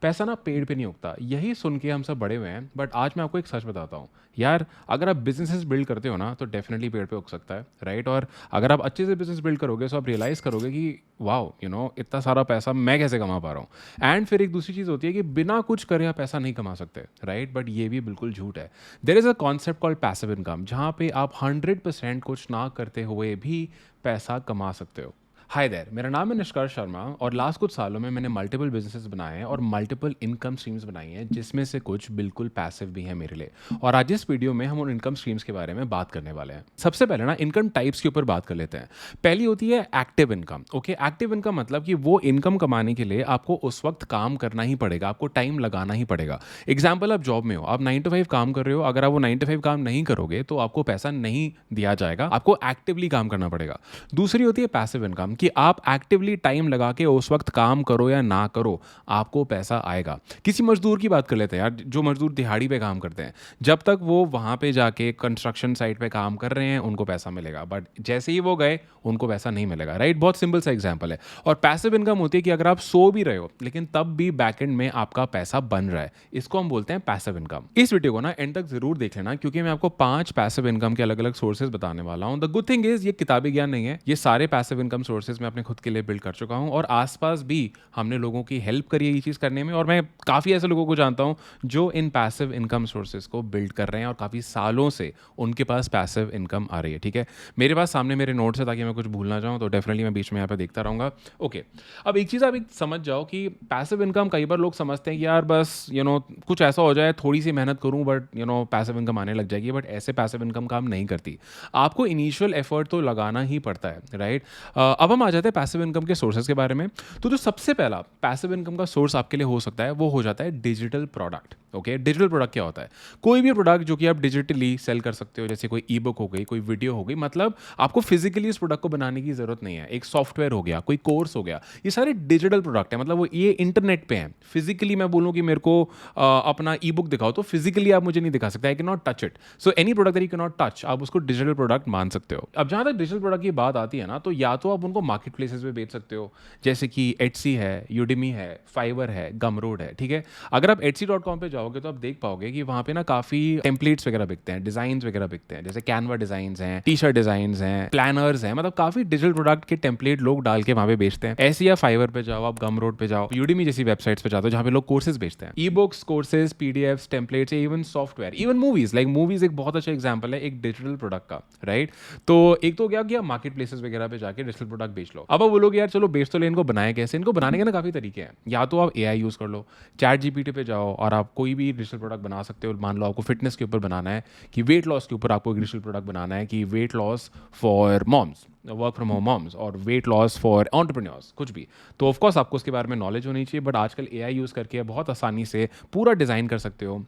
पैसा ना पेड़ पे नहीं उगता, यही सुन के हम सब बड़े हुए हैं। बट आज मैं आपको एक सच बताता हूँ यार, अगर आप बिजनेसेस बिल्ड करते हो ना तो डेफिनेटली पेड़ पे उग सकता है, राइट। और अगर आप अच्छे से बिजनेस बिल्ड करोगे तो आप रियलाइज़ करोगे कि वाओ, इतना सारा पैसा मैं कैसे कमा पा रहा हूँ। एंड फिर एक दूसरी चीज़ होती है कि बिना कुछ करे आप पैसा नहीं कमा सकते, राइट। बट ये भी बिल्कुल झूठ है। There is a concept called passive income, जहाँ पे आप 100% कुछ ना करते हुए भी पैसा कमा सकते हो। हाय देयर, मेरा नाम है निष्कर्ष शर्मा और लास्ट कुछ सालों में मैंने मल्टीपल बिजनेसेस बनाए हैं और मल्टीपल इनकम स्ट्रीम्स बनाई हैं, जिसमें से कुछ बिल्कुल पैसिव भी हैं मेरे लिए। और आज इस वीडियो में हम उन इनकम स्ट्रीम्स के बारे में बात करने वाले हैं। सबसे पहले ना इनकम टाइप्स के ऊपर बात कर लेते हैं। पहली होती है active income. Okay, active income मतलब कि वो इनकम कमाने के लिए आपको उस वक्त काम करना ही पड़ेगा, आपको टाइम लगाना ही पड़ेगा। एग्जाम्पल, आप जॉब में हो, आप 9 to 5 काम कर रहे हो, अगर आप वो 9 to 5 काम नहीं करोगे तो आपको पैसा नहीं दिया जाएगा, आपको एक्टिवली काम करना पड़ेगा। दूसरी होती है पैसिव इनकम, कि आप एक्टिवली टाइम लगा के उस वक्त काम करो या ना करो, आपको पैसा आएगा। किसी मजदूर की बात कर लेते हैं यार, जो मजदूर दिहाड़ी पे काम करते हैं, जब तक वो वहां पे जाके कंस्ट्रक्शन साइट पे काम कर रहे हैं उनको पैसा मिलेगा, बट जैसे ही वो गए उनको पैसा नहीं मिलेगा, राइट। बहुत सिंपल सा एग्जांपल है। और पैसिव इनकम होती है कि अगर आप सो भी रहे हो लेकिन तब भी बैकएंड में आपका पैसा बन रहा है, इसको हम बोलते हैं पैसिव इनकम। इस वीडियो को ना एंड तक जरूर देख लेना, क्योंकि मैं आपको 5 पैसिव इनकम के अलग अलग सोर्सेज बताने वाला हूं। द गुड थिंग इज ये किताबी ज्ञान नहीं है, ये सारे पैसिव इनकम सोर्सेज मैं अपने खुद के लिए बिल्ड कर चुका हूं और आसपास भी हमने लोगों की हेल्प करी है ये चीज़ करने में। और मैं काफ़ी ऐसे लोगों को जानता हूं जो इन पैसिव इनकम सोर्सेज को बिल्ड कर रहे हैं और काफ़ी सालों से उनके पास पैसिव इनकम आ रही है, ठीक है। मेरे पास सामने मेरे नोट्स है, ताकि मैं कुछ भूल ना जाऊं, तो डेफिनेटली मैं बीच में यहाँ पे देखता रहूंगा। ओके, अब एक चीज़ आप एक समझ जाओ कि पैसिव इनकम, कई बार लोग समझते हैं कि यार बस कुछ ऐसा हो जाए, थोड़ी सी मेहनत करूं बट पैसिव इनकम आने लग जाएगी, बट ऐसे पैसिव इनकम काम नहीं करती। आपको इनिशियल एफर्ट तो लगाना ही पड़ता है, राइट। अब हम आ जाते हैं पैसिव इनकम के सोर्सेज के बारे में। तो जो सबसे पहला पैसिव इनकम का सोर्स आपके लिए हो सकता है वो हो जाता है digital product. Okay, digital product क्या होता है? कोई भी प्रोडक्ट जो कि आप डिजिटली सेल कर सकते हो, जैसे कोई ई बुक हो गई, कोई वीडियो हो गई, मतलब आपको फिजिकली इस प्रोडक्ट को बनाने की जरूरत नहीं है। एक सॉफ्टवेयर हो गया, कोई कोर्स हो गया, ये सारे डिजिटल प्रोडक्ट है, मतलब वो ये इंटरनेट पे हैं। फिजिकली मैं बोलूँ कि मेरे को अपना ई बुक दिखाओ, तो फिजिकली आप मुझे नहीं दिखा सकते, I can not touch it. So any product that you can not touch, आप उसको डिजिटल प्रोडक्ट मान सकते हो। अब जहाँ तक डिजिटल प्रोडक्ट की बात आती है ना, तो या तो आप उनको मार्केट प्लेसेस पे बेच सकते हो, जैसे कि एटसी है, यूडेमी है, फाइवर है, गमरोड है, ठीक है। अगर आप etsy.com पे जाओगे तो आप देख पाओगे कि वहाँ पे ना काफ़ी टेम्पलेट्स वगैरह बिकते हैं, डिज़ाइंस वगैरह बिकते हैं, जैसे कैनवा डिज़ाइंस हैं, टी शर्ट डिज़ाइंस हैं, प्लानर्स हैं, मतलब काफ़ी डिजिटल प्रोडक्ट के टेम्पलेट लोग डाल के वहाँ पे बेचते हैं। ऐसे या फाइवर पे जाओ, आप गमरोड पे जाओ, यूडेमी जैसी वेबसाइट्स पे जाते हो जहाँ पे लोग कोर्सेज बेचते हैं, e books, courses, PDFs, templates, even software, even movies. Like movies एक बहुत अच्छा एग्जाम्पल है एक डिजिटल प्रोडक्ट का, राइट। तो एक तो क्या किया, मार्केट प्लेसेस वगैरह पे जाके डिजिटल प्रोडक्ट बेच लो। अब वो लोग यार चलो बेच तो ले, इनको बनाए कैसे? इनको बनाने के ना काफ़ी तरीके हैं। या तो आप एआई यूज़ कर लो, चैट जीपीटी पे जाओ और आप कोई भी डिजिटल प्रोडक्ट बना सकते हो। मान लो आपको फिटनेस के ऊपर बनाना है, कि वेट लॉस के ऊपर आपको एक डिजिटल प्रोडक्ट बनाना है, कि weight loss for moms, work from home moms, और वेट लॉस फॉर एंटरप्रेन्योर्स, कुछ भी। तो ऑफकोर्स आपको उसके बारे में नॉलेज होनी चाहिए, बट आजकल एआई यूज़ करके बहुत आसानी से पूरा डिज़ाइन कर सकते हो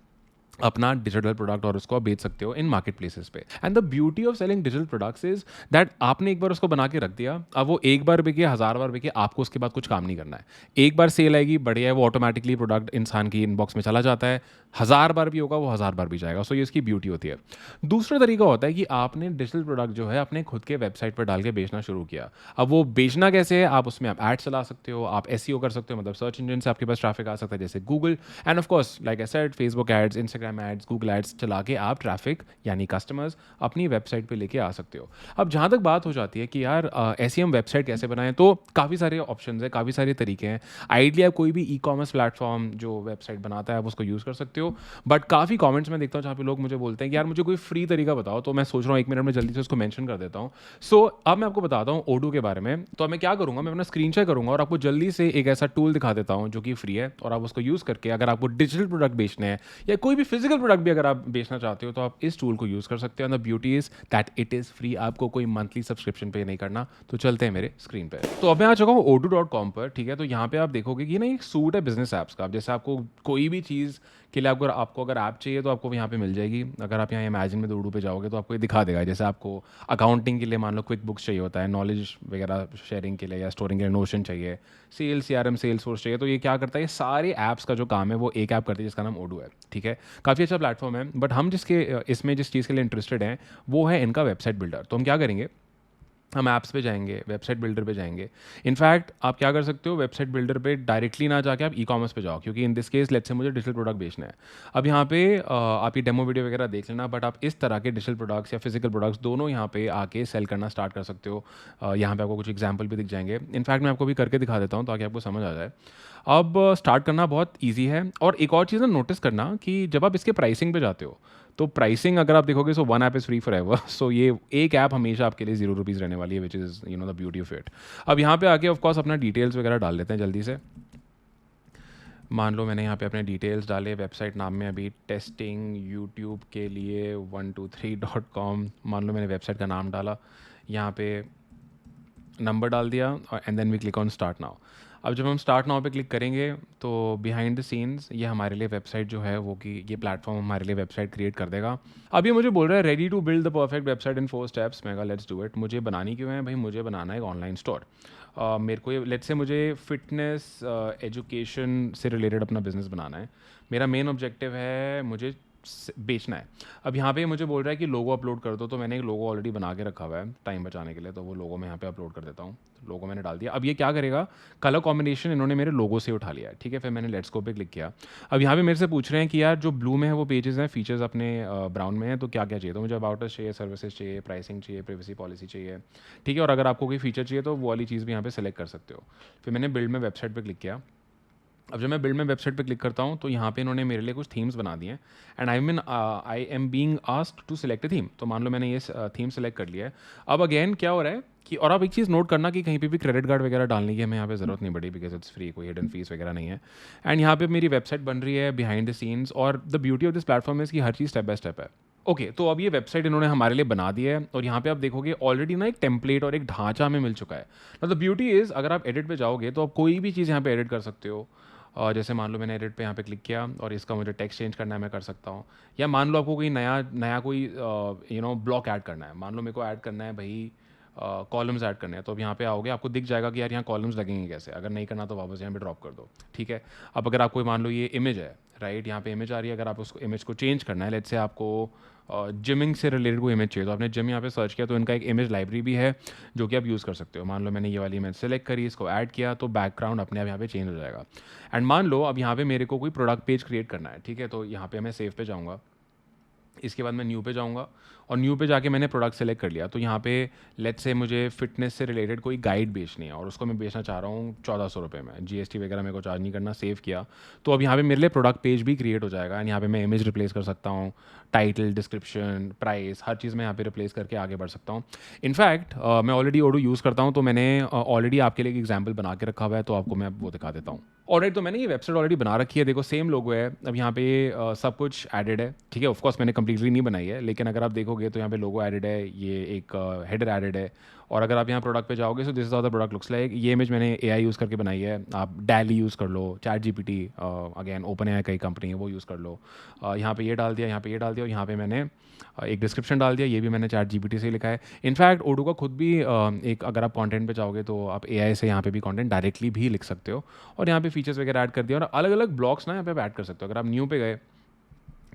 अपना डिजिटल प्रोडक्ट और उसको आप बेच सकते हो इन मार्केट प्लेसेस पे। And the beauty of selling digital products is that आपने एक बार उसको बना के रख दिया, अब वो एक बार बिके, 1000 बार बिके, आपको उसके बाद कुछ काम नहीं करना है। एक बार सेल आएगी, बढ़िया है, वो ऑटोमेटिकली प्रोडक्ट इंसान की इनबॉक्स में चला जाता है, 1000 बार भी होगा, वो 1000 बार भी जाएगा। सो ये इसकी ब्यूटी होती है। दूसरा तरीका होता है कि आपने डिजिटल प्रोडक्ट जो है अपने खुद के वेबसाइट पर डाल के बेचना शुरू किया। अब वो बेचना कैसे है? आप उसमें आप एड चला सकते हो, आप एसईओ कर सकते हो, मतलब सर्च इंजन से आपके पास ट्रैफिक आ सकता है, जैसे Google, and of course like I said, Facebook ads, Instagram ads, Google ads चला के आप ट्रैफिक यानी कस्टमर्स अपनी वेबसाइट पे लेके आ सकते हो। अब जहाँ तक बात हो जाती है कि यार ऐसी हम वेबसाइट कैसे बनाएं, तो काफ़ी सारे ऑप्शंस हैं, काफ़ी सारे तरीके हैं। आइडिया आप कोई भी ई कॉमर्स प्लेटफॉर्म जो वेबसाइट बनाता है आप उसको यूज़ कर सकते हो। बट काफ़ी कमेंट्स में देखता हूँ जहाँ पे लोग मुझे बोलते हैं कि यार मुझे कोई फ्री तरीका बताओ, तो मैं सोच रहा हूँ 1 मिनट में जल्दी से उसको मेंशन कर देता हूँ। सो अब मैं आपको बताता हूँ ओडू के बारे में। तो मैं क्या करूँगा, मैं अपना स्क्रीन शेयर करूँगा और आपको जल्दी से एक ऐसा टूल दिखा देता हूँ जो कि फ्री है, और आप उसको यूज़ करके अगर आपको डिजिटल प्रोडक्ट बेचने हैं या कोई भी फिजिकल प्रोडक्ट भी अगर आप बेचना चाहते हो तो आप इस टूल को यूज़ कर सकते हो। The beauty is that it is free, आपको कोई मंथली सब्सक्रिप्शन पे नहीं करना। तो चलते हैं मेरे स्क्रीन पे। तो अब मैं आ चुका हूँ odoo.com पर, ठीक है। तो यहाँ पे आप देखोगे कि ना एक सूट है बिजनेस ऐप्स का। अब जैसे आपको कोई भी चीज़ के लिए आपको अगर ऐप चाहिए तो आपको यहाँ पे मिल जाएगी। अगर आप यहाँ इमेजिन में odoo पे जाओगे तो आपको ये दिखा देगा, जैसे आपको अकाउंटिंग के लिए मान लो क्विक बुक्स चाहिए होता है, नॉलेज वगैरह शेयरिंग के लिए या स्टोरिंग के लिए नोशन चाहिए, सेल्स सीआरएम सेल्स फोर्स चाहिए, तो ये क्या करता है, ये सारे ऐप्स का जो काम है वो एक ऐप करती है जिसका नाम odoo है, ठीक है। काफ़ी अच्छा प्लेटफॉर्म है। बट हम जिसके इसमें जिस चीज़ के लिए इंटरेस्टेड हैं वो है इनका वेबसाइट बिल्डर। तो हम क्या करेंगे, हम ऐप्स पे जाएंगे, वेबसाइट बिल्डर पे जाएंगे। इनफैक्ट आप क्या कर सकते हो, वेबसाइट बिल्डर पे डायरेक्टली ना जाके आप ई कॉमर्स पे जाओ, क्योंकि in this case let's say मुझे डिजिटल प्रोडक्ट बेचना है। अब यहाँ पे आप ये डेमो वीडियो वगैरह देख लेना, बट आप इस तरह के डिजिटल प्रोडक्ट्स या फिजिकल प्रोडक्ट्स दोनों यहाँ पे आके सेल करना स्टार्ट कर सकते हो। यहाँ पे आपको कुछ एग्जाम्पल भी दिख जाएंगे। इनफैक्ट मैं आपको भी करके दिखा देता हूँ ताकि आपको समझ आ जाए। अब स्टार्ट करना बहुत ईजी है। और एक और चीज़ ना नोटिस करना कि जब आप इसके प्राइसिंग पे जाते हो, तो प्राइसिंग अगर आप देखोगे, so one app is free forever. सो ये एक ऐप हमेशा आपके लिए ₹0 रहने वाली है, which is the beauty of it. अब यहाँ पे आके ऑफकोर्स अपना डिटेल्स वगैरह डाल लेते हैं जल्दी से। मान लो मैंने यहाँ पे अपने डिटेल्स डाले, वेबसाइट नाम में अभी टेस्टिंग यूट्यूब के लिए 123.com, मान लो मैंने वेबसाइट का नाम डाला, यहाँ पे नंबर डाल दिया, और and then we click on start now. अब जब हम स्टार्ट नाउ पे क्लिक करेंगे तो बिहाइंड द सीन्स ये हमारे लिए वेबसाइट जो है वो कि ये प्लेटफॉर्म हमारे लिए वेबसाइट क्रिएट कर देगा। अब ये मुझे बोल रहा है ready to build the perfect website in 4 steps. मैं कहा लेट्स डू इट। मुझे बनानी क्यों है भाई? मुझे बनाना है एक ऑनलाइन स्टोर। मेरे को ये लेट्स से मुझे फिटनेस एजुकेशन से रिलेटेड अपना बिजनेस बनाना है। मेरा मेन ऑब्जेक्टिव है मुझे बेचना है। अब यहाँ पे मुझे बोल रहा है कि लोगो अपलोड कर दो, तो मैंने एक लोगो ऑलरेडी बना के रखा हुआ है टाइम बचाने के लिए, तो वो लोगो मैं यहाँ पे अपलोड कर देता हूँ। लोगो मैंने डाल दिया। अब ये क्या करेगा, कलर कॉम्बिनेशन इन्होंने मेरे लोगो से उठा लिया है, ठीक है। फिर मैंने लेट्स गो पे क्लिक किया। अब यहाँ पे मेरे से पूछ रहे हैं कि यार जो ब्लू में है वो पेजेस हैं, फीचर्स अपने ब्राउन में है, तो क्या क्या चाहिए? तो मुझे अबाउट अस चाहिए, सर्विसेज चाहिए, प्राइसिंग चाहिए, प्राइवेसी पॉलिसी चाहिए, ठीक है। और अगर आपको कोई फीचर चाहिए तो वो वाली चीज़ भी यहाँ पे सेलेक्ट कर सकते हो। फिर मैंने बिल्ड में वेबसाइट पर क्लिक किया। अब जब मैं बिल्ड में वेबसाइट पे क्लिक करता हूँ तो यहाँ पे इन्होंने मेरे लिए कुछ थीम्स बना दिए हैं, and I am being asked to select a theme. तो मान लो मैंने ये थीम सेलेक्ट कर लिया है। अब अगेन क्या हो रहा है कि, और आप एक चीज़ नोट करना कि कहीं पे भी क्रेडिट कार्ड वगैरह डालने की हमें यहाँ पे ज़रूरत नहीं पड़ी, बिकॉज इट्स फ्री, कोई हिडन फीस वगैरह नहीं है। एंड यहाँ पे मेरी वेबसाइट बन रही है बिहाइंड द सीन्स, और the beauty of this platform is कि हर चीज़ स्टेप बाय स्टेप है। ओके तो अब ये वेबसाइट इन्होंने हमारे लिए बना दी है, और यहाँ पे आप देखोगे ऑलरेडी ना एक टेम्पलेट और एक ढांचा हमें मिल चुका है। मतलब ब्यूटी इज़ अगर आप एडिट पे जाओगे तो आप कोई भी चीज़ यहाँ पे एडिट कर सकते हो। और जैसे मान लो मैंने एडिट पे यहाँ पे क्लिक किया और इसका मुझे टेक्स्ट चेंज करना है, मैं कर सकता हूँ। या मान लो आपको कोई नया नया कोई ब्लॉक ऐड करना है, मान लो मेरे को ऐड करना है भाई कॉलम्स ऐड करने हैं, तो अब यहाँ पे आओगे आपको दिख जाएगा कि यार यहाँ कॉलम्स लगेंगे कैसे। अगर नहीं करना तो वापस यहाँ पे ड्रॉप कर दो, ठीक है। अब अगर आपको मान लो ये इमेज है, राइट, यहाँ पे इमेज आ रही है, अगर आप उस इमेज को चेंज करना है, लेट्स से आपको जिमिंग से रिलेटेड कोई इमेज चाहिए, तो आपने जिम यहाँ पे सर्च किया तो इनका एक इमेज लाइब्रेरी भी है जो कि आप यूज़ कर सकते हो। मान लो मैंने ये वाली इमेज सेलेक्ट करी, इसको ऐड किया, तो बैकग्राउंड अपने आप यहाँ पे चेंज हो जाएगा। एंड मान लो अब यहाँ पे मेरे को कोई प्रोडक्ट पेज क्रिएट करना है, ठीक है, तो यहाँ पे मैं सेव पे जाऊँगा। इसके बाद मैं न्यू पे जाऊँगा, और न्यू पे जाके मैंने प्रोडक्ट सेलेक्ट कर लिया। तो यहाँ पे लेट्स से मुझे फिटनेस से रिलेटेड कोई गाइड बेचनी है, और उसको मैं बेचना चाह रहा हूँ 1400 में। जीएसटी वगैरह मेरे को चार्ज नहीं करना, सेव किया। तो अब यहाँ पे मेरे लिए प्रोडक्ट पेज भी क्रिएट हो जाएगा, एंड यहाँ पे मैं इमेज रिप्लेस कर सकता हूँ, टाइटल, डिस्क्रिप्शन, प्राइस, हर चीज़ मैं यहाँ पे रिप्लेस करके आगे बढ़ सकता हूँ। इनफैक्ट मैं ऑलरेडी ओडो यूज़ करता हूँ, तो मैंने ऑलरेडी आपके लिए एक एग्जाम्पल बना के रखा हुआ है, तो आपको मैं वो दिखा देता हूँ। ऑलराइट, तो मैंने ये वेबसाइट ऑलरेडी बना रखी है, देखो सेम लोगो है। अब यहाँ पे सब कुछ एडेड है, ठीक है। ऑफकोर्स मैंने कंप्लीटली नहीं बनाई है, लेकिन अगर आप देखोगे तो यहाँ पे लोगो एडेड है, ये एक हेडर एडेड है। और अगर आप यहाँ प्रोडक्ट पे जाओगे so this is how the product looks like. ये इमेज मैंने एआई यूज़ करके बनाई है, आप डैली यूज़ कर लो, chat GPT, again open AI कई कंपनी है, वो यूज़ कर लो। यहाँ पे ये डाल दिया, यहाँ पे ये डाल दिया, और यहाँ पे मैंने एक डिस्क्रिप्शन डाल दिया, ये भी मैंने चैट जीपीटी से ही लिखा है। इनफैक्ट ओडो का खुद भी एक, अगर आप कंटेंट पे जाओगे तो आप एआई से यहाँ पे भी कंटेंट डायरेक्टली भी लिख सकते हो, और यहाँ पे फीचर्स वगैरह ऐड कर दिया, और अलग अलग ब्लॉक्स ना यहाँ पे ऐड कर सकते हो। अगर आप न्यू पे गए,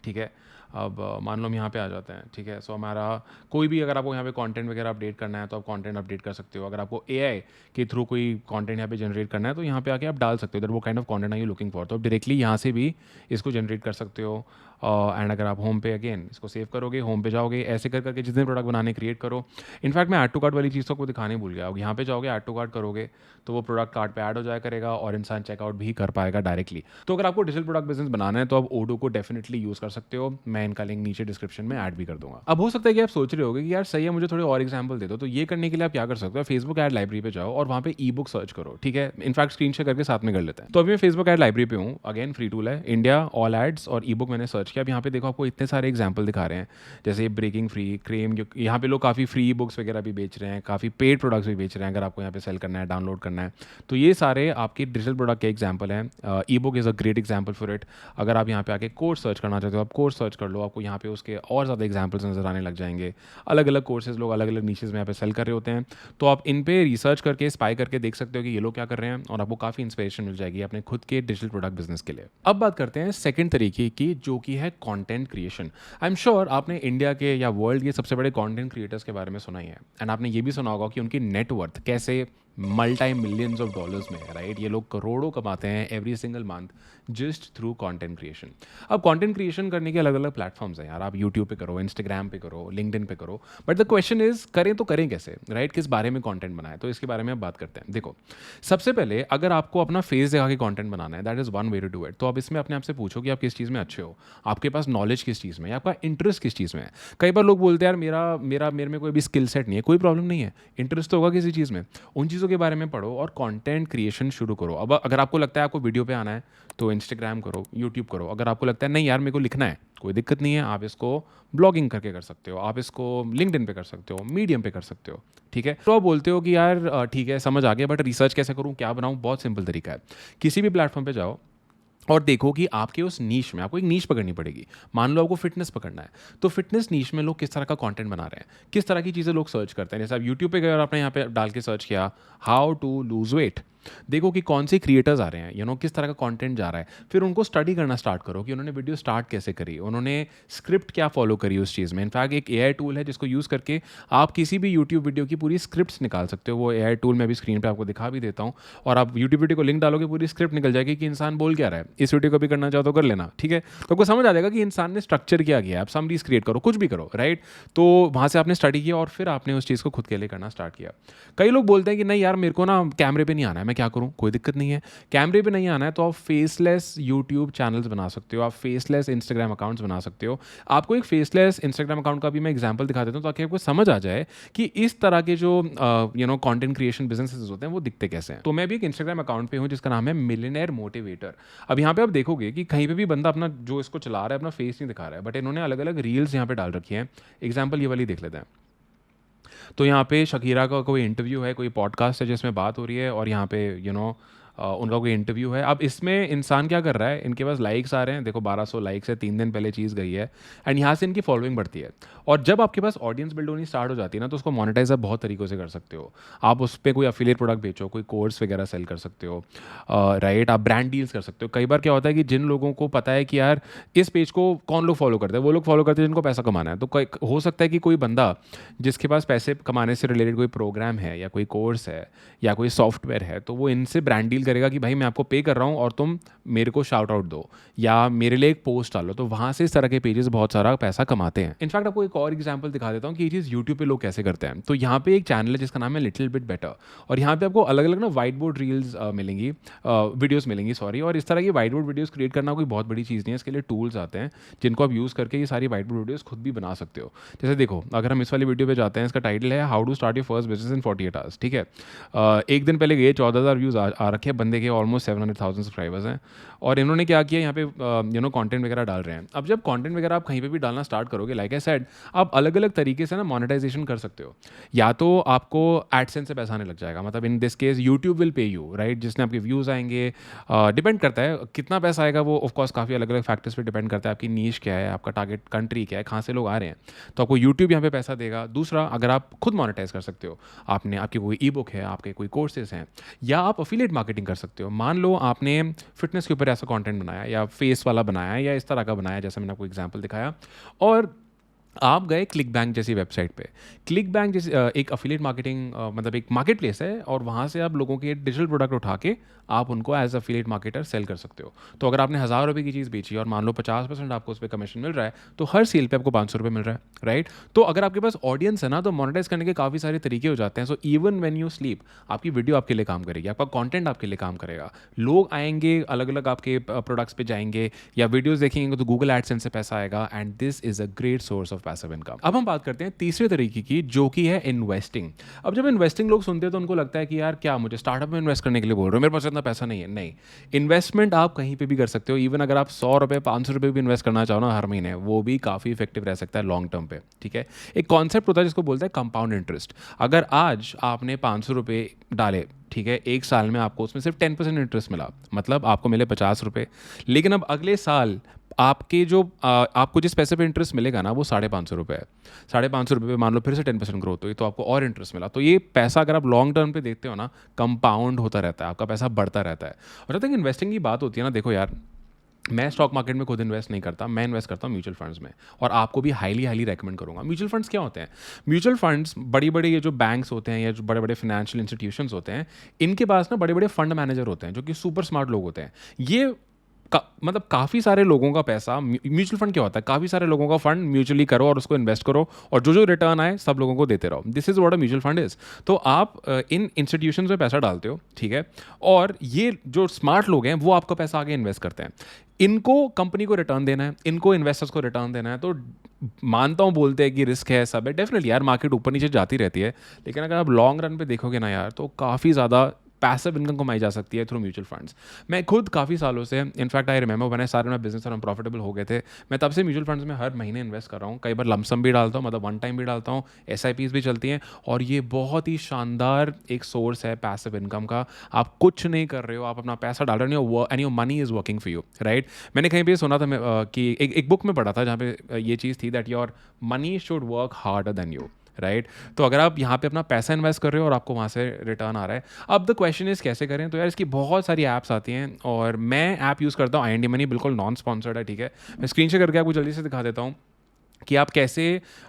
ठीक है, अब मान लो हम यहाँ पे आ जाते हैं, ठीक है। सो हमारा कोई भी, अगर आपको यहाँ पे कंटेंट वगैरह अपडेट करना है तो आप कंटेंट अपडेट कर सकते हो। अगर आपको एआई के थ्रू कोई कंटेंट यहाँ पे जनरेट करना है तो यहाँ पे आके आप डाल सकते हो, वो kind of content are you looking for, तो आप डायरेक्टली यहाँ से भी इसको जनरेट कर सकते हो। एंड अगर आप होम पे, अगेन इसको सेव करोगे, होम पे जाओगे, ऐसे कर करके जितने प्रोडक्ट बनाने क्रिएट करो। इनफैक्ट मैं ऐड टू कार्ट वाली चीज़ तो आपको दिखाने भूल गया। यहाँ पे जाओगे, ऐड टू कार्ट करोगे, तो वो प्रोडक्ट कार्ट पे ऐड हो जाया करेगा, और इंसान चेकआउट भी कर पाएगा डायरेक्टली। तो अगर आपको डिजिटल प्रोडक्ट बिजनेस बनाना है तो आप ओडो को डेफिनेटली यूज़ कर सकते हो। मैं इनका लिंक नीचे डिस्क्रिप्शन में ऐड भी कर दूंगा। अब हो सकता है कि आप सोच रहे होगे कि यार सही है, मुझे थोड़े और एग्जाम्पल दे दो। तो ये करने के लिए आप क्या कर सकते हो, फेसबुक एड लाइब्रेरी पे जाओ और वहाँ पे ई बुक सर्च करो, ठीक है। इनफैक्ट स्क्रीन शेयर करके साथ में कर लेते हैं। तो अभी मैं फेसबुक एड लाइब्रेरी पे हूँ, अगेन फ्री टूल है, इंडिया ऑल एड्स और ई बुक मैंने सर्च किया। अब यहाँ पे देखो आपको इतने सारे एग्जाम्पल दिखा रहे हैं, जैसे ब्रेकिंग फ्री, क्रेम, जो यहाँ पे लोग काफ़ी फ्री बुक्स वगैरह भी बेच रहे हैं, काफ़ी पेड प्रोडक्ट्स भी बेच रहे हैं। अगर आपको यहाँ पे सेल करना है, डाउनलोड करना है, तो ये सारे आपके डिजिटल प्रोडक्ट के एग्जाम्पल हैं। ई book is a great example for it. अगर आप यहाँ पे आके कोर्स सर्च करना चाहते हो, आप कोर्स सर्च कर लो, आपको यहाँ पे उसके और ज़्यादा एग्जाम्पल्स नज़र आने लग जाएंगे। अलग अलग कोर्सेज लोग अलग अलग नीचेज़ में यहाँ पे सेल कर रहे होते हैं, तो आप इन पे रिसर्च करके स्पाई करके देख सकते हो कि ये लोग क्या कर रहे हैं, और आपको काफ़ी इंस्पिरेशन मिल जाएगी अपने खुद के डिजिटल प्रोडक्ट बिजनेस के लिए। अब बात करते हैं सेकंड तरीके की, जो कि है content creation. I am sure आपने इंडिया के या वर्ल्ड के सबसे बड़े कंटेंट क्रिएटर्स के बारे में सुना ही है, एंड आपने ये भी सुना होगा कि उनकी नेटवर्थ कैसे मल्टी मिलियंस ऑफ डॉलर्स में है, राइट। ये लोग करोड़ों कमाते हैं every single month just through content creation. अब कंटेंट क्रिएशन करने के अलग अलग प्लेटफॉर्म्स हैं यार, आप यूट्यूब पे करो, इंस्टाग्राम पे करो, लिंक्डइन पे करो, बट द क्वेश्चन इज करें तो करें कैसे, राइट। किस बारे में कंटेंट बनाए, तो इसके बारे में अब बात करते हैं। देखो, सबसे पहले अगर आपको अपना फेस दिखा के कंटेंट बनाना है, that is one way to do it. तो आप इसमें अपने आप से पूछो कि आप किस चीज़ में अच्छे हो, आपके पास नॉलेज किस चीज़ में है, आपका इंटरेस्ट किस चीज़ में है। कई बार लोग बोलते हैं यार मेरे में कोई भी स्किल सेट नहीं है, कोई प्रॉब्लम नहीं है, इंटरेस्ट तो होगा किसी चीज़ में, उन चीज़ों के बारे में पढ़ो और कंटेंट क्रिएशन शुरू करो। अब अगर आपको लगता है आपको वीडियो पे आना है तो इंस्टाग्राम करो, यूट्यूब करो। अगर आपको लगता है नहीं यार मेरे को लिखना है, कोई दिक्कत नहीं है, आप इसको ब्लॉगिंग करके कर सकते हो, आप इसको लिंक्डइन पे कर सकते हो, मीडियम पे कर सकते हो, ठीक है। तो आप बोलते हो कि यार ठीक है समझ आ गया, बट रिसर्च कैसे करूँ, क्या बनाऊँ। बहुत सिंपल तरीका है, किसी भी प्लेटफॉर्म पे जाओ और देखो कि आपके उस नीश में आपको एक नीश पकड़नी पड़ेगी। मान लो आपको फिटनेस पकड़ना है, तो फिटनेस नीश में लोग किस तरह का कंटेंट बना रहे हैं, किस तरह की चीज़ें लोग सर्च करते हैं। जैसे आप यूट्यूब पे गए और आपने यहाँ पे डाल के सर्च किया हाउ टू लूज वेट, देखो कि कौन से क्रिएटर्स आ रहे हैं, किस तरह का कंटेंट जा रहा है। फिर उनको स्टडी करना स्टार्ट करो कि उन्होंने वीडियो स्टार्ट कैसे करी, उन्होंने स्क्रिप्ट क्या फॉलो करी उस चीज़ में। इनफैक्ट एक एआई टूल है जिसको यूज़ करके आप किसी भी यूट्यूब वीडियो की पूरी स्क्रिप्ट्स निकाल सकते हो। वो एआई टूल मैं भी स्क्रीन पे आपको दिखा भी देता हूँ, और आप यूट्यूब वीडियो को लिंक डालोगे पूरी स्क्रिप्ट निकल जाएगी कि इंसान बोल क्या रहा है। इस वीडियो को भी करना चाहो तो कर लेना, ठीक है। तो आपको समझ आ जाएगा कि इंसान ने स्ट्रक्चर क्या किया है। आप समरीज क्रिएट करो, कुछ भी करो, राइट। तो वहाँ से आपने स्टडी किया और फिर आपने उस चीज़ को खुद के लिए करना स्टार्ट किया। कई लोग बोलते हैं कि नहीं यार मेरे को ना कैमरे पे नहीं आना है, मैं क्या करूँ। कोई दिक्कत नहीं है, कैमरे पे नहीं आना है तो आप फेसलेस यूट्यूब चैनल्स बना सकते हो, आप फेसलेस इंस्टाग्राम अकाउंट्स बना सकते हो। आपको एक फेसलेस इंस्टाग्राम अकाउंट का भी मैं एग्जांपल दिखा देता हूँ ताकि आपको समझ आ जाए कि इस तरह के जो कंटेंट क्रिएशन बिजनेसेस होते हैं वो दिखते कैसे हैं। तो मैं भी एक इंस्टाग्राम अकाउंट पे हूँ जिसका नाम है मिलियनेयर मोटिवेटर। अब यहाँ पे आप देखोगे कि कहीं पे भी बंदा अपना जो इसको चला रहा है अपना फेस नहीं दिखा रहा है, बट इन्होंने अलग अलग रील्स यहाँ पे डाल रखी हैं। एग्जाम्पल ये वाली देख लेते हैं। तो यहाँ पे शकीरा का कोई इंटरव्यू है, कोई पॉडकास्ट है जिसमें बात हो रही है, और यहाँ पे उनका कोई इंटरव्यू है। अब इसमें इंसान क्या कर रहा है, इनके पास लाइक्स आ रहे हैं, देखो 1200 लाइक्स है, 3 दिन पहले चीज़ गई है, एंड यहाँ से इनकी फॉलोइंग बढ़ती है। और जब आपके पास ऑडियंस बिल्ड होनी स्टार्ट हो जाती है ना, तो उसको मोनेटाइज आप बहुत तरीक़ों से कर सकते हो। आप उस पर कोई अफिलिएट प्रोडक्ट बेचो, कोई कोर्स वगैरह सेल कर सकते हो, राइट। आप ब्रांड डील्स कर सकते हो। कई बार क्या होता है कि जिन लोगों को पता है कि यार इस पेज को कौन लोग फॉलो करते हैं, वो लोग फॉलो करते हैं जिनको पैसा कमाना है। तो हो सकता है कि कोई बंदा जिसके पास पैसे कमाने से रिलेटेड कोई प्रोग्राम है या कोई कोर्स है या कोई सॉफ्टवेयर है, तो वो इनसे ब्रांड डील करेगा कि भाई मैं आपको पे कर रहा हूँ और तुम मेरे को शाउट आउट दो या मेरे लिए एक पोस्ट डालो। तो वहाँ से इस तरह के पेजेस बहुत सारा पैसा कमाते हैं। इनफैक्ट आपको एक और एग्जांपल दिखा देता हूँ कि ये चीज़ यूट्यूब पे लोग कैसे करते हैं। तो यहाँ पे एक चैनल है जिसका नाम है लिटिल बिट बेटर, और यहाँ पे आपको अलग अलग ना वाइट बोर्ड रील्स मिलेंगी, वीडियोज़ मिलेंगी, सॉरी। और इस तरह की वाइट बोर्ड वीडियोज़ क्रिएट करना कोई बहुत बड़ी चीज़ नहीं है। इसके लिए टूल्स आते हैं जिनको आप यूज़ करके ये सारी वाइट बोर्ड वीडियोज़ खुद भी बना सकते हो। जैसे देखो, अगर हम इस वाली वीडियो पे जाते हैं, इसका टाइटल है how to start your first business in 48 hours, ठीक है। एक दिन पहले गए 14,000 व्यूज़ आ रखे हैं, बंदे के ऑलमोस्ट 700,000 सब्सक्राइबर्स हैं। और इन्होंने क्या किया, यहाँ पे कंटेंट वगैरह डाल रहे हैं। अब जब कंटेंट वगैरह आप कहीं पे भी डालना स्टार्ट करोगे, लाइक आई सेड, आप अलग अलग तरीके से ना मोनेटाइजेशन कर सकते हो। या तो आपको एडसेंस से पैसा आने लग जाएगा, मतलब in this case YouTube will pay you, right. जिसने आपके व्यूज़ आएंगे, डिपेंड करता है कितना पैसा आएगा, वो ऑफकोर्स काफ़ी अलग अलग फैक्टर्स पे डिपेंड करता है। आपकी नीश क्या है, आपका टारगेट कंट्री क्या है, कहाँ से लोग आ रहे हैं, तो आपको यूट्यूब यहाँ पे पैसा देगा। दूसरा, अगर आप खुद मोनेटाइज कर सकते हो, आपकी कोई ई बुक है, आपके कोई कोर्सेज हैं, या आप अफिलिएट मार्केटिंग कर सकते हो। मान लो आपने फिटनेस के ऊपर ऐसा कंटेंट बनाया या फेस वाला बनाया या इस तरह का बनाया, जैसे मैंने आपको एग्जांपल दिखाया, और आप गए क्लिक बैंक जैसी वेबसाइट पे। क्लिक बैंक जैसी एक अफिलिएट मार्केटिंग मतलब एक मार्केट प्लेस है, और वहाँ से आप लोगों के डिजिटल प्रोडक्ट उठा के आप उनको एज अफिलिएट मार्केटर सेल कर सकते हो। तो अगर आपने 1,000 रुपये की चीज़ बेची और मान लो 50% आपको उस पर कमीशन मिल रहा है, तो हर सेल पे आपको 500 रुपये मिल रहा है, राइट। तो अगर आपके पास ऑडियंस है ना, तो मोनेटाइज करने के काफ़ी सारे तरीके हो जाते हैं। सो इवन व्हेन यू स्लीप, आपकी वीडियो आपके लिए काम करेगी, आपका कंटेंट आपके लिए काम करेगा। लोग आएंगे, अलग अलग आपके प्रोडक्ट्स पे जाएंगे या वीडियोस देखेंगे, तो गूगल एडसेंस से पैसा आएगा, and this is a great source of passive income. अब हम बात करते हैं तीसरे तरीके की, जो कि है इन्वेस्टिंग। अब जब इन्वेस्टिंग लोग सुनते हैं तो उनको लगता है कि यार क्या मुझे स्टार्टअप में इन्वेस्ट करने के लिए बोल रहे हो, मेरे पास इतना पैसा नहीं है। नहीं, इन्वेस्टमेंट आप कहीं पे भी कर सकते हो। इवन अगर आप 100 रुपये 500 रुपये भी इन्वेस्ट करना चाहो ना हर महीने, वो भी काफ़ी इफेक्टिव रह सकता है लॉन्ग टर्म पे, ठीक है। एक कॉन्सेप्ट होता है जिसको बोलते हैं कंपाउंड इंटरेस्ट। अगर आज आपने 500 रुपये डाले, ठीक है, एक साल में आपको उसमें सिर्फ 10% इंटरेस्ट मिला, मतलब आपको मिले 50 रुपये। लेकिन अब अगले साल आपके जो आपको जिस पैसे पे इंटरेस्ट मिलेगा ना वो 550 रुपये है। 550 रुपये पे मान लो फिर से 10% ग्रोथ हुई तो आपको और इंटरेस्ट मिला। तो ये पैसा अगर आप लॉन्ग टर्म पे देखते हो ना, कंपाउंड होता रहता है, आपका पैसा बढ़ता रहता है। और जब तक इन्वेस्टिंग की बात होती है ना, देखो यार, मैं स्टॉक मार्केट में खुद इन्वेस्ट नहीं करता, मैं इन्वेस्ट करता हूँ म्यूचुअल फंड्स में। और आपको भी हाईली हाईली रेकमेंड करूँगा। म्यूचुअल फंड्स क्या होते हैं? म्यूचुअल फंड्स बड़ी बड़ी ये जो बैंक्स होते हैं या जो बड़े बड़े फाइनेंशियल इंस्टीट्यूशंस होते हैं, इनके पास ना बड़े बड़े फंड मैनेजर होते हैं जो कि सुपर स्मार्ट लोग होते हैं। ये मतलब काफ़ी सारे लोगों का पैसा, म्यूचुअल फंड क्या होता है? काफ़ी सारे लोगों का फंड म्यूचुअली करो और उसको इन्वेस्ट करो, और जो जो रिटर्न आए सब लोगों को देते रहो। This is what a mutual fund is. तो आप इन इंस्टीट्यूशन में पैसा डालते हो, ठीक है, और ये जो स्मार्ट लोग हैं वो आपका पैसा आगे इन्वेस्ट करते हैं। इनको कंपनी को रिटर्न देना है, इनको इन्वेस्टर्स को रिटर्न देना है। तो मानता हूँ, बोलते हैं कि रिस्क है, सब है, डेफिनेटली यार, मार्केट ऊपर नीचे जाती रहती है, लेकिन अगर आप लॉन्ग रन पे देखोगे ना यार, तो काफ़ी ज़्यादा पैसिव इनकम कमाई जा सकती है थ्रू म्यूचुअल फंड्स। मैं खुद काफ़ी सालों से, इनफैक्ट आई रिमेंबर मैंने सारे में बिजनेस और हम प्रॉफिटेबल हो गए थे, मैं तब से म्यूचुअल फंड्स में हर महीने इन्वेस्ट कर रहा हूँ। कई बार लमसम भी डालता हूँ, मतलब वन टाइम भी डालता हूँ, SIPs भी चलती हैं। और ये बहुत ही शानदार एक सोर्स है पैसिव इनकम का। आप कुछ नहीं कर रहे हो, आप अपना पैसा डाल रहे हो and your money is working for you, right. मैंने कहीं पे सुना था कि एक बुक में पढ़ा था जहाँ पे ये चीज़ थी that your money should work harder than you, right. तो अगर आप यहाँ पे अपना पैसा इन्वेस्ट कर रहे हो और आपको वहाँ से रिटर्न आ रहा है, अब द क्वेश्चन इज कैसे करें? तो यार इसकी बहुत सारी ऐप्स आती हैं, और मैं ऐप यूज़ करता हूँ IND मनी, बिल्कुल नॉन स्पॉन्सर्ड है, ठीक है। मैं स्क्रीन शेयर करके आपको जल्दी से दिखा देता हूँ कि आप कैसे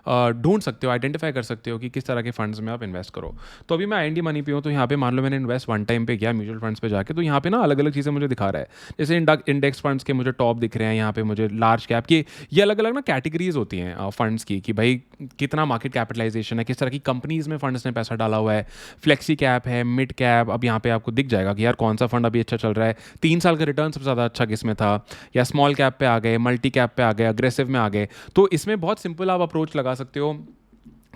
ढूंढ सकते हो, आइडेंटिफाई कर सकते हो कि किस तरह के फंड्स में आप इन्वेस्ट करो। तो अभी मैं IND मनी पे हूँ, तो यहाँ पे मान लो मैंने इन्वेस्ट वन टाइम पे किया म्यूचुअल फंड्स पे जाके, तो यहाँ पे ना अलग अलग चीज़ें मुझे दिखा रहा है। जैसे इंडेक्स फंड्स के मुझे टॉप दिख रहे हैं, यहाँ पे मुझे लार्ज कैप की, ये अलग अलग ना कैटेगरीज होती हैं फंड्स की, कि भाई कितना मार्केट कैपिटलाइजेशन है, किस तरह की कंपनीज में फंड्स ने पैसा डाला हुआ है। फ्लेक्सी कैप है, मिड कैप, अब यहाँ पे आपको दिख जाएगा कि यार कौन सा फंड अभी अच्छा चल रहा है, 3 साल का रिटर्न सबसे ज़्यादा अच्छा किस में था, या स्मॉल कैप पे आ गए, मल्टी कैप पे आ गए, अग्रेसिव में आ गए। तो इसमें बहुत सिंपल आप अप्रोच लगा सकते हो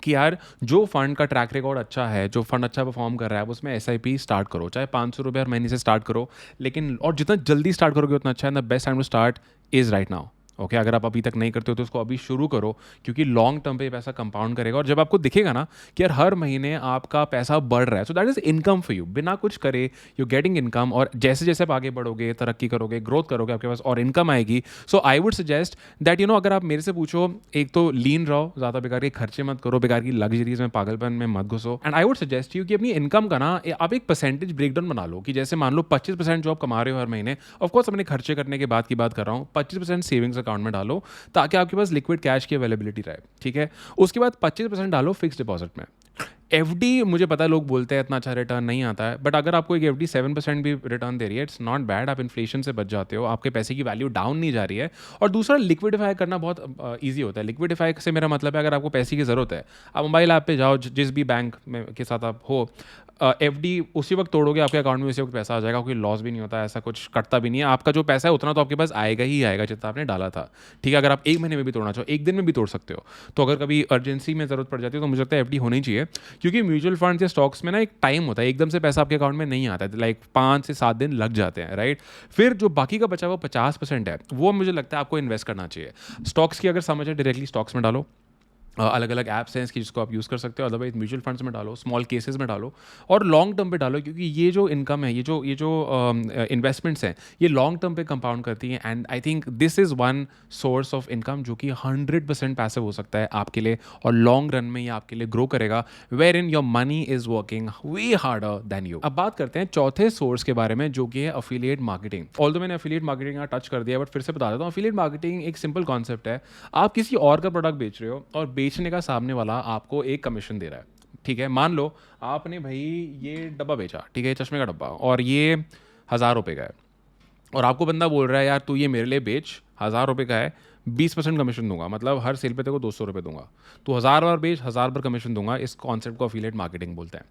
कि यार जो फंड का ट्रैक रिकॉर्ड अच्छा है, जो फंड अच्छा परफॉर्म कर रहा है, उसमें SIP स्टार्ट करो, चाहे 500 रुपये हर महीने से स्टार्ट करो। लेकिन और जितना जल्दी स्टार्ट करोगे उतना अच्छा है। The best time to start is right now. Okay, अगर आप अभी तक नहीं करते हो तो उसको अभी शुरू करो, क्योंकि लॉन्ग टर्म पे ये पैसा कंपाउंड करेगा। और जब आपको दिखेगा ना कि यार हर महीने आपका पैसा बढ़ रहा है, so that is income for you, बिना कुछ करे यू गेटिंग इनकम। और जैसे जैसे आप आगे बढ़ोगे, तरक्की करोगे, ग्रोथ करोगे, आपके पास और इनकम आएगी। सो आई वुड सजेस्ट दैट अगर आप मेरे से पूछो, एक तो लीन रहो, ज़्यादा बेकार के खर्चे मत करो, बेकार की लग्जरीज में, पागलपन में मत घुसो। And I would suggest you कि अपनी इनकम का ना आप एक परसेंटेज ब्रेकडाउन बना लो, कि जैसे मान लो 25% जो आप कमा रहे हो हर महीने, ऑफकोर्स अपने खर्चे करने के बाद की बात कर रहा हूँ, 25% सेविंग्स अकाउंट में डालो, ताकि आपके पास लिक्विड कैश की अवेलेबिलिटी रहे, ठीक है। उसके बाद 25% डालो फिक्स डिपॉजिट में। FD, मुझे पता है लोग बोलते हैं इतना अच्छा रिटर्न नहीं आता है, बट अगर आपको एक FD 7% भी रिटर्न दे रही है, इट्स नॉट बैड। आप इन्फ्लेशन से बच जाते हो, आपके पैसे की वैल्यू डाउन नहीं जा रही है। और दूसरा, लिक्विडिफाई करना बहुत ईजी होता है। लिक्विडिफाई से मेरा मतलब है, अगर आपको पैसे की ज़रूरत है, आप मोबाइल ऐप पे जाओ, जिस भी बैंक में के साथ आप हो, FD उसी वक्त तोड़ोगे, आपके अकाउंट में उसी वक्त पैसा आ जाएगा, कोई लॉस भी नहीं होता, ऐसा कुछ कटता भी नहीं है। आपका जो पैसा है उतना तो आपके पास आएगा ही आएगा जितना आपने डाला था, ठीक है। अगर आप एक महीने में भी तोड़ना चाहो, एक दिन में भी तोड़ सकते हो। तो अगर कभी अर्जेंसी में ज़रूरत पड़ जाती है तो मुझे लगता है FD होनी ही चाहिए, क्योंकि म्यूचुअल फंड्स या स्टॉक्स में ना एक टाइम होता है, एकदम से पैसा आपके अकाउंट में नहीं आता है, लाइक 5 से 7 दिन लग जाते हैं, राइट। फिर जो बाकी का बचा हुआ 50% है, वो मुझे लगता है आपको इन्वेस्ट करना चाहिए। स्टॉक्स की अगर समझ है, डायरेक्टली स्टॉक्स में डालो। अलग अलग ऐप्स हैं इसकी जिसको आप यूज़ कर सकते हो, अदरवाइज म्यूचुअल फंड्स में डालो, स्मॉल केसेस में डालो, और लॉन्ग टर्म पे डालो, क्योंकि ये जो इनकम है, ये जो इन्वेस्टमेंट्स हैं, ये लॉन्ग टर्म पे कंपाउंड करती हैं। And I think this is one source of income जो कि 100% पैसिव हो सकता है आपके लिए, और लॉन्ग रन में ये आपके लिए ग्रो करेगा, where in your money is working way harder than you. अब बात करते हैं चौथे सोर्स के बारे में, जो कि है अफिलिएट मार्केटिंग। ऑल्दो मैंने अफिलिएट मार्केटिंग का टच कर दिया, बट फिर से बता देता हूँ। अफिलिएट मार्केटिंग एक सिंपल कॉन्सेप्ट है। आप किसी और का प्रोडक्ट बेच रहे हो, और बेचने का सामने वाला आपको एक कमीशन दे रहा है, ठीक है। मान लो आपने भाई ये डब्बा बेचा, ठीक है, चश्मे का डब्बा, और ये 1000 रुपये का है, और आपको बंदा बोल रहा है यार तू ये मेरे लिए बेच, 1000 रुपये का है, 20% कमीशन दूंगा, मतलब हर सेल पे तेरे को 200 रुपये दूंगा, तो 1000 बार बेच, 1000 पर कमीशन दूंगा। इस कॉन्सेप्ट को अफिलिएट मार्केटिंग बोलते हैं।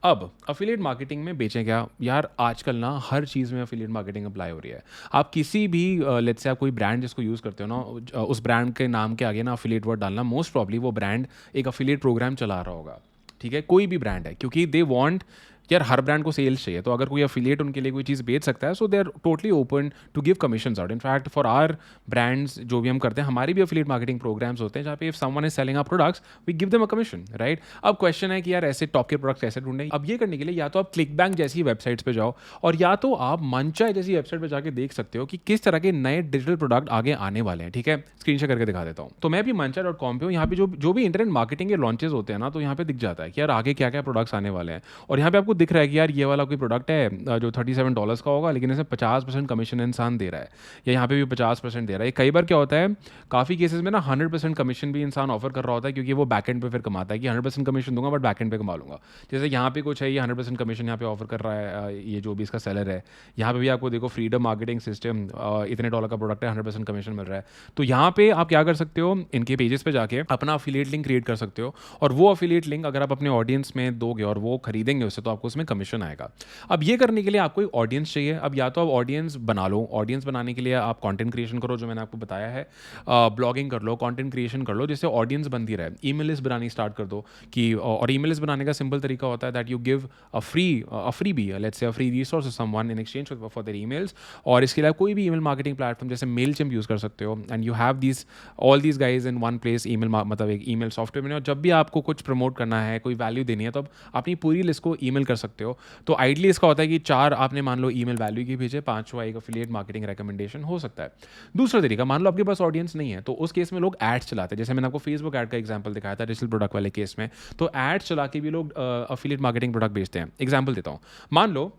अब अफिलिएट मार्केटिंग में बेचें क्या यार, आजकल ना हर चीज़ में अफिलिएट मार्केटिंग अप्लाई हो रही है। आप किसी भी लेट्स से आप कोई ब्रांड जिसको यूज़ करते हो ना, उस ब्रांड के नाम के आगे ना अफिलिएट वर्ड डालना, मोस्ट प्रॉब्ली वो ब्रांड एक अफिलिएट प्रोग्राम चला रहा होगा, ठीक है। कोई भी ब्रांड है, क्योंकि दे वांट यार हर ब्रांड को सेल्स चाहिए, तो अगर कोई अफिलिएट उनके लिए कोई चीज़ बेच सकता है, so they are totally open to give commissions out. In fact for our brands जो भी हम करते हैं, हमारी भी अफिलिएट मार्केटिंग प्रोग्राम्स होते हैं जहाँ पे if someone is selling our products we give them a commission, right. अब क्वेश्चन है कि यार ऐसे टॉप के प्रोडक्ट्स कैसे ढूंढें। अब ये करने के लिए या तो आप क्लिक बैंक जैसी वेबसाइट्स पे जाओ, और या तो आप मंचा जैसी वेबसाइट पे जाके देख सकते हो कि किस तरह के नए डिजिटल प्रोडक्ट आगे आने वाले हैं, ठीक है। स्क्रीन शेयर करके दिखा देता हूँ। तो मैं भी मंचा.com पे हूँ। यहाँ पे जो भी इंटरनेट मार्केटिंग के लॉन्चेस होते हैं ना, तो यहाँ पे दिख जाता है कि यार आगे क्या क्या प्रोडक्ट्स आने वाले हैं। और यहाँ पे आपको दिख रहा है कि यार ये वाला कोई प्रोडक्ट है जो $37 का होगा, लेकिन इसे 50% कमीशन इंसान दे रहा है, या यहाँ पे भी 50% दे रहा है। कई बार क्या होता है, काफ़ी केसेस में ना 100% कमीशन भी इंसान ऑफर कर रहा होता है, क्योंकि वो बैकएंड पे फिर कमाता है कि 100% कमीशन दूंगा बट बैकएंड पे कमा लूंगा। जैसे यहाँ पे कुछ है, ये 100% कमीशन यहाँ पे ऑफर कर रहा है, ये जो भी इसका सेलर है। यहाँ पे भी आपको देखो फ्रीडम मार्केटिंग सिस्टम, इतने डॉलर का प्रोडक्ट है, 100% कमीशन मिल रहा है। तो यहाँ पे आप क्या कर सकते हो, इनके पेजेस पे जाके अपना अफिलिएट लिंक क्रिएट कर सकते हो, और वो अफिलिएट लिंक अगर आप अपने ऑडियंस में दोगे और वो खरीदेंगे उससे, तो आपको उसमें कमीशन आएगा। अब ये करने के लिए आपको एक ऑडियंस चाहिए। अब या तो आप ऑडियंस बना लो, ऑडियंस बनाने के लिए आप कंटेंट क्रिएशन करो, जो मैंने आपको बताया है, ब्लॉगिंग कर लो, कंटेंट क्रिएशन कर लो, जिससे ऑडियंस बनती रहे। ईमेल लिस्ट बनानी स्टार्ट कर दो कि, और ईमेल लिस्ट बनाने का सिंपल तरीका होता है that you give a freebie, let's say a free resource to someone in exchange for their emails. और इसके अलावा कोई भी ईमेल मार्केटिंग प्लेटफॉर्म जैसे मेलचिम्प यूज़ कर सकते हो, and you have these all these guys in one place. Email मतलब एक ईमेल सॉफ्टवेयर में, और जब भी आपको कुछ प्रमोट करना है, कोई वैल्यू देनी है, तो आप अपनी पूरी लिस्ट को ईमेल कर सकते हो। तो आइडली इसका होता है कि 4 आपने मान लो ईमेल वैल्यू की भेजे, 5वां एक अफिलिएट मार्केटिंग रिकमेंडेशन हो सकता है। दूसरा तरीका, मान लो आपके पास ऑडियंस नहीं है, तो उस केस में लोग एड्स चलाते हैं। जैसे मैंने आपको फेसबुक ऐड का एग्जांपल दिखाया था डिजिटल प्रोडक्ट वाले केस में, तो एड्स चला के भी लोग अफिलिएट मार्केटिंग प्रोडक्ट बेचते हैं। एग्जांपल देता हूँ, मान लो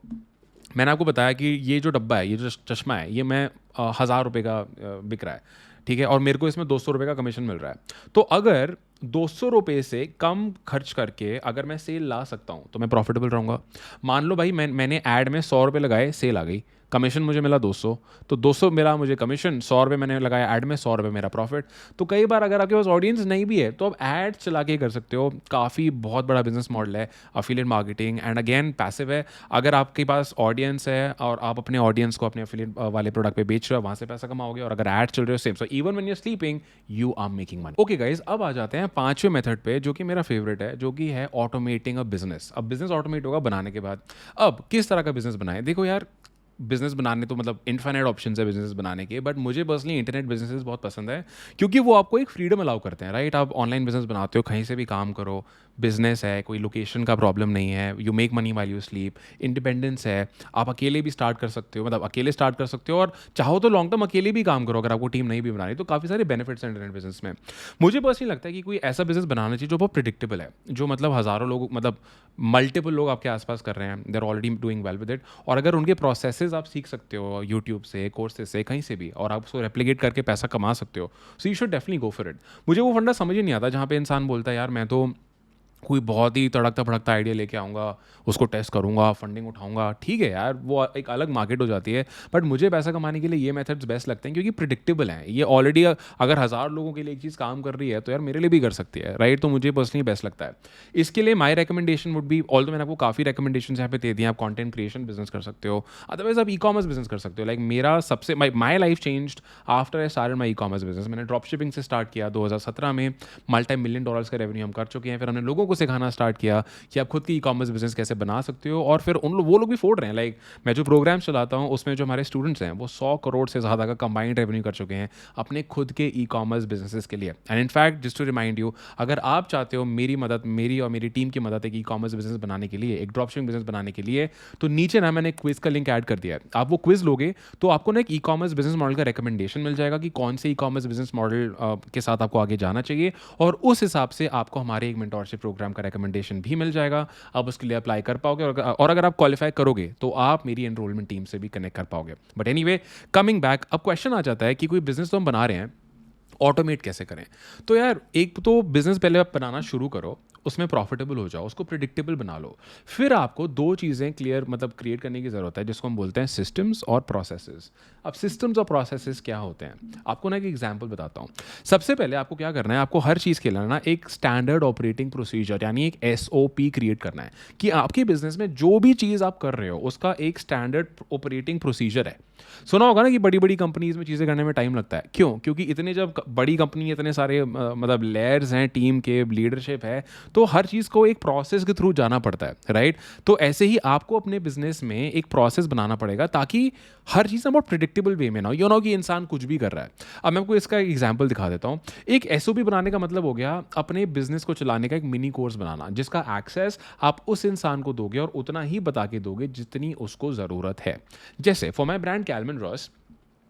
मैंने आपको बताया कि ये जो डब्बा है, ये जो चश्मा है, ये मैं 1000 रुपये का बिक रहा है, ठीक है, और मेरे को इसमें 200 रुपये का कमीशन मिल रहा है। तो अगर 200 रुपये से कम खर्च करके अगर मैं सेल ला सकता हूँ, तो मैं प्रॉफिटेबल रहूँगा। मान लो भाई मैंने ऐड में 100 रुपये लगाए, सेल आ गई, कमीशन मुझे मिला 200, तो 200 मिला मुझे कमीशन, 100 रुपये मैंने लगाया ऐड में, 100 रुपये मेरा प्रॉफिट। तो कई बार अगर आपके पास ऑडियंस नहीं भी है, तो आप ऐड चला के कर सकते हो। काफ़ी बहुत बड़ा बिजनेस मॉडल है affiliate marketing, and again passive है। अगर आपके पास ऑडियंस है और आप अपने ऑडियंस को अपने अफिलिएट वाले प्रोडक्ट पे बेच रहे हो, वहाँ से पैसा कमाओगे, और अगर ऐड चल रहे हो same, so even when you are sleeping you are making money. Okay guys, अब आ जाते हैं 5वें मेथड पे, जो कि मेरा फेवरेट है, जो कि है ऑटोमेटिंग अ बिजनेस। अब बिजनेस ऑटोमेट होगा बनाने के बाद। अब किस तरह का बिजनेस बनाए, देखो यार, बिजनेस बनाने तो मतलब इनफाइनाइट ऑप्शंस है बिजनेस बनाने के, बट मुझे पर्सनली इंटरनेट बिजनेसेस बहुत पसंद है, क्योंकि वो आपको एक फ्रीडम अलाउ करते हैं, राइट। आप ऑनलाइन बिजनेस बनाते हो, कहीं से भी काम करो, बिजनेस है, कोई लोकेशन का प्रॉब्लम नहीं है, you make money while you sleep, independence है, आप अकेले भी स्टार्ट कर सकते हो, मतलब अकेले स्टार्ट कर सकते हो, और चाहो तो लॉन्ग टर्म अकेले भी काम करो अगर आपको टीम नहीं भी बनानी, तो काफ़ी सारे बेनिफिट्स हैं इंटरनेट बिजनेस में। मुझे पर्सनली लगता है कि कोई ऐसा बिजनेस बनाना चाहिए जो बहुत प्रिडिक्टेबल है, जो मतलब हज़ारों लोग, मतलब मल्टीपल लोग आपके आसपास कर रहे हैं, they are already doing well with it, और अगर उनके प्रोसेसेस आप सीख सकते हो यूट्यूब से, कोर्सेज से, कहीं से भी, और आप उसको रेप्लिकेट करके पैसा कमा सकते हो, so you should definitely go for it. मुझे वो फंडा समझ ही नहीं आता जहाँ पे इंसान बोलता है यार मैं तो कोई बहुत ही तड़कता भड़कता आइडिया लेके आऊँगा, उसको टेस्ट करूँगा, फंडिंग उठाऊँगा, ठीक है यार, वो एक अलग मार्केट हो जाती है। बट मुझे पैसा कमाने के लिए ये मेथड्स बेस्ट लगते हैं, क्योंकि प्रिडिक्टेबल हैं। ये ऑलरेडी अगर 1000 लोगों के लिए एक चीज़ काम कर रही है, तो यार मेरे लिए भी कर सकती है, राइट। तो मुझे पर्सनली बेस्ट लगता है। इसके लिए my recommendation would be, although मैंने आपको काफ़ी रिकमेंडेशन यहाँ पे दे दिए, आप कॉन्टेंट क्रिएशन बिजनेस कर सकते हो, अदरवाइज आप ई कॉमर्स बिजनेस कर सकते हो। लाइक मेरा सबसे my life changed after I started my e commerce business. मैंने ड्रॉप शिपिंग से स्टार्ट किया 2017 में, $multi-million का रेवेन्यू हम कर चुके हैं। फिर हमने लोगों को सिखाना स्टार्ट किया कि आप खुद की ई कॉमर्स बिजनेस कैसे बना सकते हो, और फिर वो लोग भी फोड़ रहे हैं। लाइक मैं जो प्रोग्राम चलाता हूँ उसमें जो हमारे स्टूडेंट्स हैं, वो 100 करोड़ से ज़्यादा का कंबाइंड रेवेन्यू कर चुके हैं अपने खुद के ई कॉमर्स बिजनेसेस के लिए। And in fact just to remind you, अगर आप चाहते हो मेरी मदद, मेरी और मेरी टीम की मदद एक ई कॉमर्स बिजनेस बनाने के लिए, एक ड्रॉप शिपिंग बिजनेस बनाने के लिए, तो नीचे ना मैंने क्विज का लिंक ऐड कर दिया है। आप वो क्विज लोगे तो आपको ना एक ई कॉमर्स बिजनेस मॉडल का रिकमेंडेशन मिल जाएगा कि कौन से ई कॉमर्स बिजनेस मॉडल के साथ आपको आगे जाना चाहिए, और उस हिसाब से आपको हमारे एक मेंटोरशिप प्रोग्राम का रिकमेंडेशन भी मिल जाएगा। आप उसके लिए अप्लाई कर पाओगे, और अगर आप क्वालिफाई करोगे तो आप मेरी एनरोलमेंट टीम से भी कनेक्ट कर पाओगे। बट एनीवे, कमिंग बैक, अब क्वेश्चन आ जाता है कि कोई बिजनेस तो हम बना रहे हैं, ऑटोमेट कैसे करें। तो यार एक तो बिजनेस पहले आप बनाना शुरू करो, उसमें प्रॉफिटेबल हो जाओ, उसको प्रिडिक्टेबल बना लो। फिर आपको 2 चीज़ें क्लियर मतलब क्रिएट करने की ज़रूरत है, जिसको हम बोलते हैं सिस्टम्स और प्रोसेसेस। अब सिस्टम्स और प्रोसेसेस क्या होते हैं, आपको ना एक एग्जांपल बताता हूँ। सबसे पहले आपको क्या करना है, आपको हर चीज़ के लिए ना एक स्टैंडर्ड ऑपरेटिंग प्रोसीजर, यानी एक SOP क्रिएट करना है, कि आपके बिजनेस में जो भी चीज़ आप कर रहे हो उसका एक स्टैंडर्ड ऑपरेटिंग प्रोसीजर है। सुना होगा ना कि बड़ी-बड़ी कंपनीज़ में चीज़ें करने में टाइम लगता है। क्यों? क्योंकि इतने जब क बड़ी कंपनी इतने सारे मतलब लेयर्स हैं, टीम के, लीडरशिप है, तो हर चीज़ को एक प्रोसेस के थ्रू जाना पड़ता है, राइट? तो ऐसे ही आपको अपने बिज़नेस में एक प्रोसेस बनाना पड़ेगा ताकि हर चीज़ ना बहुत प्रेडिक्टेबल वे में ना हो। यू नो कि इंसान कुछ भी कर रहा है। अब मैं आपको इसका एक एग्ज़ाम्पल दिखा देता हूँ। एक एसओपी बनाने का मतलब हो गया अपने बिज़नेस को चलाने का एक मिनी कोर्स बनाना, जिसका एक्सेस आप उस इंसान को दोगे और उतना ही बता के दोगे जितनी उसको ज़रूरत है। जैसे for my brand Calvin Ross,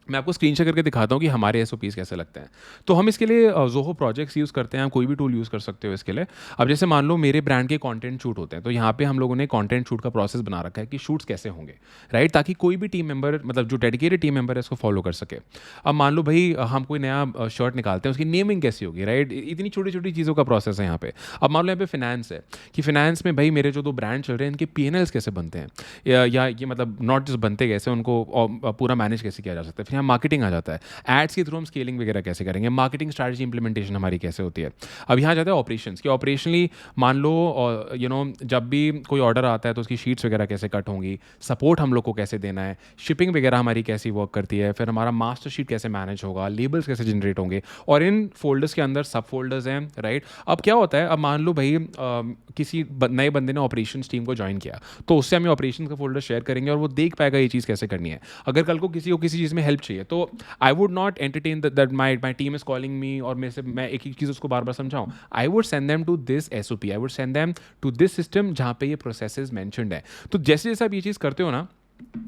मैं आपको स्क्रीन शेयर करके दिखाता हूँ कि हमारे एसओपीज़ कैसे लगते हैं। तो हम इसके लिए ज़ोहो प्रोजेक्ट्स यूज़ करते हैं, आप कोई भी टूल यूज़ कर सकते हो इसके लिए। अब जैसे मान लो मेरे ब्रांड के कंटेंट शूट होते हैं, तो यहाँ पे हम लोगों ने कंटेंट शूट का प्रोसेस बना रखा है कि शूट्स कैसे होंगे, राइट? ताकि कोई भी टीम मेंबर मतलब जो डेडिकेटेड टीम मेंबर है इसको फॉलो कर सके। अब मान लो भई हम कोई नया शर्ट निकालते हैं, उसकी नेमिंग कैसी होगी, राइट? इतनी छोटी-छोटी चीज़ों का प्रोसेस है यहाँ पे। अब मान लो यहाँ पे फाइनेंस है, कि फाइनेंस में भई मेरे जो 2 ब्रांड चल रहे हैं इनके पी&एल्स कैसे बनते हैं? या ये मतलब नॉट जस्ट बनते कैसे, उनको पूरा मैनेज कैसे किया जा सकता है? फिर यहाँ मार्केटिंग आ जाता है। एड्स के थ्रू हम स्केलिंग वगैरह कैसे करेंगे, मार्केटिंग स्ट्रैटेजी इंप्लीमेंटेशन हमारी कैसे होती है। अब यहाँ जाता है ऑपरेशंस कि ऑपरेशनली मान लो जब भी कोई ऑर्डर आता है तो उसकी शीट्स वगैरह कैसे कट होंगी, सपोर्ट हम लोग को कैसे देना है, शिपिंग वगैरह हमारी कैसी वर्क करती है, फिर हमारा मास्टर शीट कैसे मैनेज होगा, लेबल्स कैसे जनरेट होंगे, और इन फोल्डर्स के अंदर सब फोल्डर्स हैं, राइट? अब क्या होता है, अब मान लो भाई किसी नए बंदे ने ऑपरेशंस टीम को ज्वाइन किया, तो उससे हमें ऑपरेशन का फोल्डर शेयर करेंगे और वो देख पाएगा ये चीज़ कैसे करनी है। अगर कल को किसी चीज़ में हेल्प चाहिए तो I would not entertain that my team is calling me और मेरे से मैं एक ही चीज़ उसको बार बार समझाऊँ। I would send them to this SOP, I would send them to this system जहाँ पे ये प्रोसेसेस मैंशनड है। तो जैसे जैसे आप ये चीज़ करते हो ना,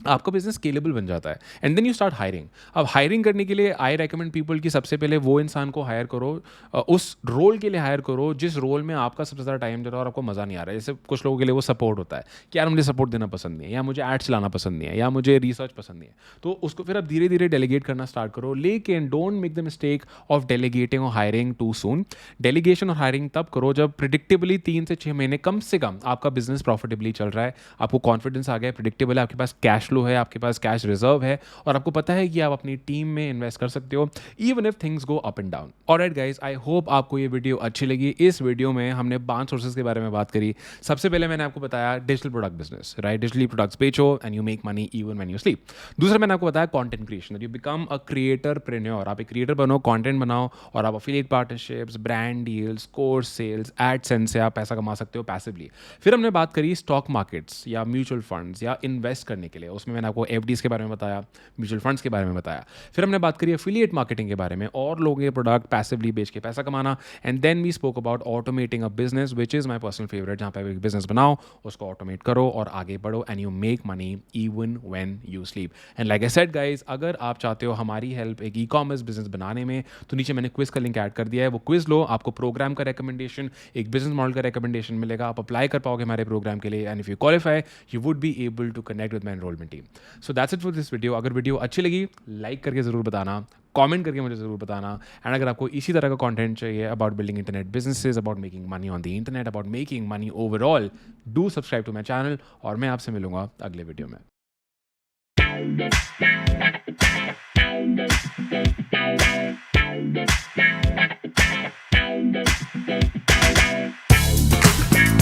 आपका बिजनेस स्केलेबल बन जाता है and then you start hiring. अब हायरिंग करने के लिए आई रेकमेंड पीपल कि सबसे पहले वो इंसान को हायर करो, उस रोल के लिए हायर करो जिस रोल में आपका सबसे ज़्यादा टाइम दे रहा है और आपको मज़ा नहीं आ रहा है। जैसे कुछ लोगों के लिए वो सपोर्ट होता है कि यार मुझे सपोर्ट देना पसंद नहीं है, या मुझे एड चलाना पसंद नहीं है, या मुझे रिसर्च पसंद नहीं है। तो उसको फिर आप धीरे धीरे डेलीगेट करना स्टार्ट करो, लेकिन don't make the mistake of delegating और हायरिंग टू सून। डेलीगेशन और हायरिंग तब करो जब प्रिडिक्टेबली 3 से 6 महीने कम से कम आपका बिजनेस प्रॉफिटेबली चल रहा है, आपको कॉन्फिडेंस आ गया है, प्रिडिक्टेबल है, आपके पास कैश फ्लो है, आपके पास कैश रिजर्व है, और आपको पता है कि आप अपनी टीम में इन्वेस्ट कर सकते हो even if things go up and down. Alright guys, I hope आपको ये वीडियो अच्छी लगी। इस वीडियो में हमने 5 सोर्सेज के बारे में बात करी। सबसे पहले मैंने आपको बताया digital product business, right? Digitally products बेचो and you make money even when you sleep. दूसरा मैंने आपको बताया content creation, you become a creatorpreneur, आप एक क्रिएटर बनो, कंटेंट बनाओ, और आप affiliate partnerships, brand deals, course sales, AdSense से आप पैसा कमा सकते हो पैसिवली। फिर हमने बात करी स्टॉक मार्केट्स या म्यूचुअल फंड्स या इन्वेस्ट करने के लिए, उसमें मैंने आपको एफडीज के बारे में बताया, म्यूचुअल फंड्स के बारे में बताया। फिर हमने बात करी एफिलिएट मार्केटिंग के बारे में, और लोगों के प्रोडक्ट पैसिवली बेच के पैसा कमाना। And then we spoke about automating a business, which is my personal favourite, जहाँ पे एक बिजनेस बनाओ, उसको ऑटोमेट करो और आगे बढ़ो, and you make money even when you sleep. And like I said guys, अगर आप चाहते हो हमारी हेल्प एक ई कॉमर्स बिजनेस बनाने में, तो नीचे मैंने क्विज का लिंक ऐड कर दिया है, वो क्विज लो, आपको प्रोग्राम का रिकमेंडेशन, एक बिजनेस मॉडल का रिकमेंडेशन मिलेगा, आप अप्लाई कर पाओगे हमारे प्रोग्राम के लिए, and if you qualify you would be able to connect with my enrolment team. So that's it for this video. अगर वीडियो अच्छी लगी, लाइक करके ज़रूर बताना, कमेंट करके मुझे ज़रूर बताना। एंड अगर आपको इसी तरह का कंटेंट चाहिए about building internet businesses, about making money on the internet, about making money overall, do subscribe to my channel, और मैं आपसे मिलूंगा अगले वीडियो में।